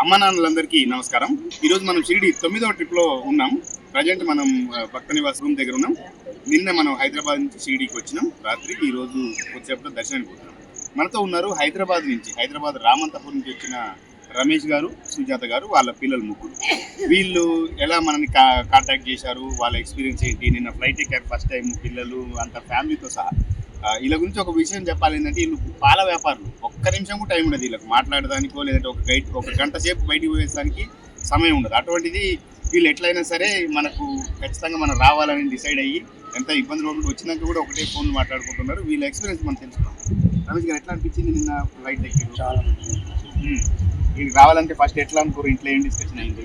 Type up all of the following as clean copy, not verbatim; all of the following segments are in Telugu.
అమ్మ నాన్నలందరికీ నమస్కారం. ఈరోజు మనం షిరిడి 9వ ట్రిప్లో ఉన్నాం. ప్రజెంట్ మనం భక్త నివాస్ రూమ్ దగ్గర ఉన్నాం. నిన్న మనం హైదరాబాద్ నుంచి షిరిడికి వచ్చినాం రాత్రి. ఈరోజు వచ్చేప్పుడు దర్శనానికి పోతున్నాం. మనతో ఉన్నారు హైదరాబాద్ రామంతపూర్ నుంచి వచ్చిన రమేష్ గారు, సుజాత గారు, వాళ్ళ పిల్లలు ముగ్గురు. వీళ్ళు ఎలా మనల్ని కాంటాక్ట్ చేశారు, వాళ్ళ ఎక్స్పీరియన్స్ ఏంటి, నిన్న ఫ్లైట్ ఎక్కారు ఫస్ట్ టైం, పిల్లలు అంత ఫ్యామిలీతో సహా. వీళ్ళ గురించి ఒక విషయం చెప్పాలి ఏంటంటే, వీళ్ళు పాల వ్యాపారులు. ఒక్క నిమిషం కూడా టైం ఉండదు వీళ్ళకి మాట్లాడడానికో, లేదంటే ఒక గంట సేపు బయటికి పోయేదానికి సమయం ఉండదు. అటువంటిది వీళ్ళు ఎట్లయినా సరే మనకు ఖచ్చితంగా మనం రావాలని డిసైడ్ అయ్యి ఎంత ఇబ్బందులు వచ్చినాక కూడా ఒకటే ఫోన్ మాట్లాడుకుంటున్నారు. వీళ్ళ ఎక్స్పీరియన్స్ మనం తెలుసుకున్నాం. రమేష్ గారు ఎట్లా అనిపించింది నిన్న ఫ్లైట్ ఎక్కి? చాలా వీళ్ళకి రావాలంటే ఫస్ట్ ఎట్లా అనుకోరు, ఇంట్లో ఏం డిస్కషన్ అయింది?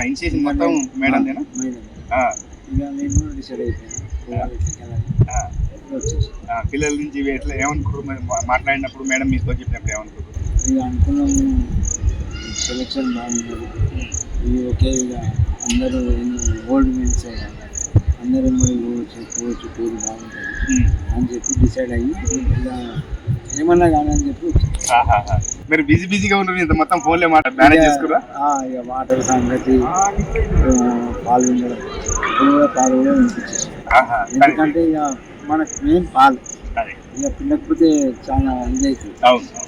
ఇనిషియేషన్ మొత్తం మేడందేనా? పిల్లల నుంచి ఎట్లా ఏమనుకోరు మాట్లాడినప్పుడు? మేడం మీతో చెప్పినప్పుడు ఏమనుకోరు? అనుకున్నాము సెలెక్షన్ బాగుంటుంది, ఇది ఓకే, ఇక అందరూ ఓల్డ్ మెన్స్ అందరూ మరి పోవచ్చు, టూర్ బాగుంటుంది అని చెప్పి డిసైడ్ అయ్యి ఇలా ఏమన్నా కానీ అని చెప్పి. మీరు బిజీగా ఉన్నారు, ఇంత మొత్తం ఫోన్లే మేనేజ్ చేసుకురా? ఇక వాటర్ సంగతి, పాలు వినడం, ఇప్పుడు కూడా పాలు కూడా వినిపించేసి, ఎందుకంటే ఇక మనకు మెయిన్ పాలు ఇక పిల్లకపోతే చాలా ఇదైతుంది.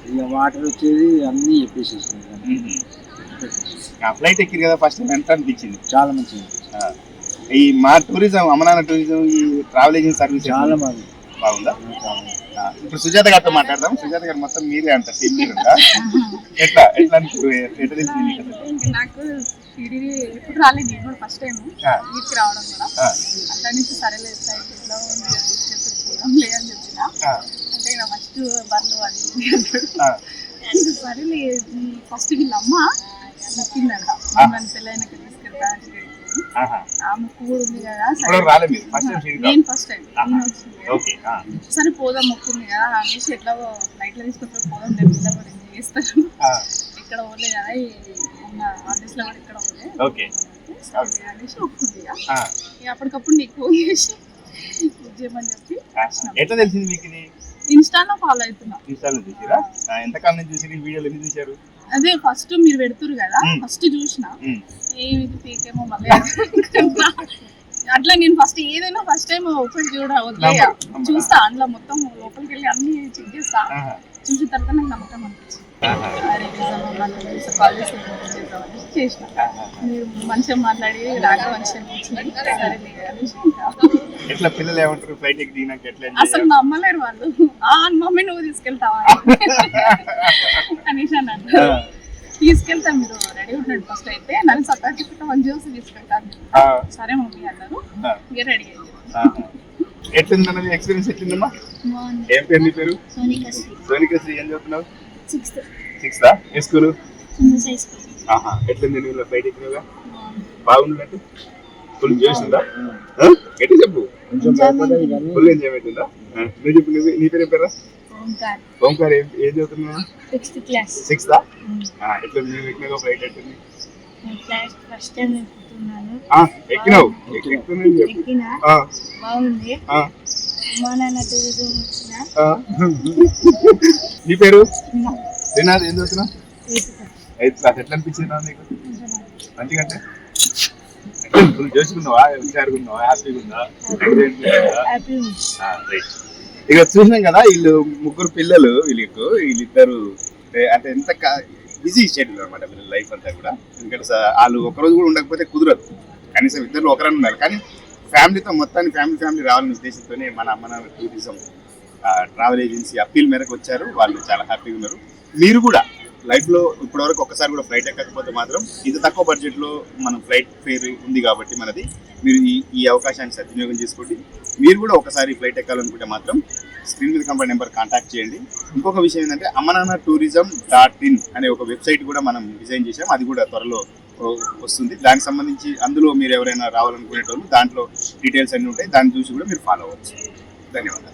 ఇక వాటర్ వచ్చేది అన్నీ చెప్పేసేసింది. ఫ్లైట్ ఎక్కిరు కదా ఫస్ట్ ఎంత అనిపించింది? చాలా మంచిగా. ఈ మా టూరిజం, అమరావతి టూరిజం, ఈ ట్రావెల్ ఏజెన్సీ సర్వీస్ చాలా బాగుందా? ఇప్పుడు సుజాత గారితో మాట్లాడదాం. సుజాత గారు మొత్తం మీరే అంటారు, టీం మీరు ఎట్లా నాకు ఎప్పుడు రాలేదు, నేను కూడా ఫస్ట్ టైం వీటికి రావడం కూడా. అట్లా నుంచి సరేలేదు సైట్ ఎట్లా ఉంది తీసుకెళ్తాం లేదని చెప్పిన. అంటే ఇక ఫస్ట్ బర్లు అది సరేలే. ఫస్ట్ వీళ్ళమ్మ మొక్కిందంట, మన పెళ్ళైనాక తీసుకెళ్తా ఆ ముక్కు కూడా ఉంది కదా. నేను ఫస్ట్ టైం సరే పోదాం మొక్కుంది కదా అనేసి ఎట్లా ఫ్లైట్ లో తీసుకొచ్చి పోదాం పిల్లలు కూడా ఎంజాయ్ చేస్తారు. ఇక్కడ పోలే కదా ఉన్న ఆఫీస్ లో కూడా ఇక్కడ పోలే అనేసి ఒప్పుకుంది. ఇక అప్పటికప్పుడు నీకు ఫోన్ చేసి చేయమని చెప్పి ఎట్లా తెలిసింది మీకు? ఇన్స్టాలో ఫాలో అవుతున్నా. ఎంతకాలం నుంచి చూసి వీడియోలు ఎన్ని చూసారు? అదే ఫస్ట్ మీరు పెడుతురు కదా, ఫస్ట్ చూసిన ఏమి పీకేమో మళ్ళీ అట్లా. నేను ఫస్ట్ ఏదైనా ఫస్ట్ టైం ఓపెన్ వదిలేయ చూస్తా, అందులో మొత్తం లోపలికి వెళ్ళి అన్ని చెక్ చేస్తా. చూసిన తర్వాత నాకు నమ్మకం అనిపించింది. కాల్ చేసి చేసిన, మీరు మంచిగా మాట్లాడి రాగా మంచిగా ఎట్లా పిల్లలు ఏమంటారు ఫ్లైట్ ఎక్కి? అసలు నమ్మలేరు వాళ్ళు. మమ్మీ నువ్వు తీసుకెళ్తావా అనేసి అన్నాను. తీసుకెళ్తాం, మీరు రెడీ ఉండండి ఫస్ట్ అయితే, నన్ను సర్టిఫికెట్ 1 చూసి తీసుకెళ్తాను. సరే మమ్మీ అన్నారు. ఇక రెడీ అయ్యారు. ఎట్లుందన్నది ఎక్స్పీరియన్స్ ఎట్లుందమ్మా? ఏం పేరు నీ పేరు? సోనికశ్రీ. ఏం చదువుతున్నావు? 6th. ఏ స్కూల్? ఎట్లుంది నువ్వు ఫ్లైట్ ఎక్కినగా? బాగుందంటే ఫుల్ చేసిందా? ఎట్లా చెప్పు, ఫుల్ ఎంజాయ్మెంట్ ఉందా? నువ్వు చెప్పు, నీ పేరు ఏం పేరా? ఓంకార్. ఏం చదువుతున్నావు? 6th. ఎట్లా నువ్వు ఎక్కినాగా ఫ్లైట్? ఎట్లుంది? ఎక్కినావు? నీ పేరు? శ్రీనాథ్. ఏం చదువుతున్నావు? 8th class. ఎట్లా అనిపించింది నీకు? మంచిగా అంటే ఫుల్ చేసుకున్నావా? హుషారుగా హ్యాపీగా ఉందా? ఇక చూసినాం కదా, వీళ్ళు ముగ్గురు పిల్లలు. వీళ్ళిద్దరు అంటే ఎంత బిజీ షెడ్యూల్ అనమాట వీళ్ళ లైఫ్ అంతా కూడా. ఎందుకంటే వాళ్ళు ఒకరోజు కూడా ఉండకపోతే కుదరదు, కనీసం ఇద్దరు ఒకరని ఉన్నారు. కానీ ఫ్యామిలీతో మొత్తాన్ని ఫ్యామిలీ రావాలనే ఉద్దేశంతోనే మన అమ్మ టూరిజం ట్రావెల్ ఏజెన్సీ అప్పీల్ మేరకు వచ్చారు. వాళ్ళు చాలా హ్యాపీగా ఉన్నారు. మీరు కూడా లైఫ్లో ఇప్పటివరకు ఒక్కసారి కూడా ఫ్లైట్ ఎక్కకపోతే మాత్రం ఇంత తక్కువ బడ్జెట్లో మనం ఫ్లైట్ ఫేర్ ఉంది కాబట్టి మనది, మీరు ఈ అవకాశాన్ని సద్వినియోగం చేసుకోండి. మీరు కూడా ఒకసారి ఫ్లైట్ ఎక్కాలనుకుంటే మాత్రం స్క్రీన్ మీద కంపెనీ నెంబర్ కాంటాక్ట్ చేయండి. ఇంకొక విషయం ఏంటంటే, amananatourism.in అనే ఒక వెబ్సైట్ కూడా మనం డిజైన్ చేసాం. అది కూడా త్వరలో వస్తుంది. దానికి సంబంధించి అందులో మీరు ఎవరైనా రావాలనుకునేటోళ్ళు దాంట్లో డీటెయిల్స్ అన్నీ ఉంటాయి. దాన్ని చూసి కూడా మీరు ఫాలో అవ్వచ్చు. ధన్యవాదాలు.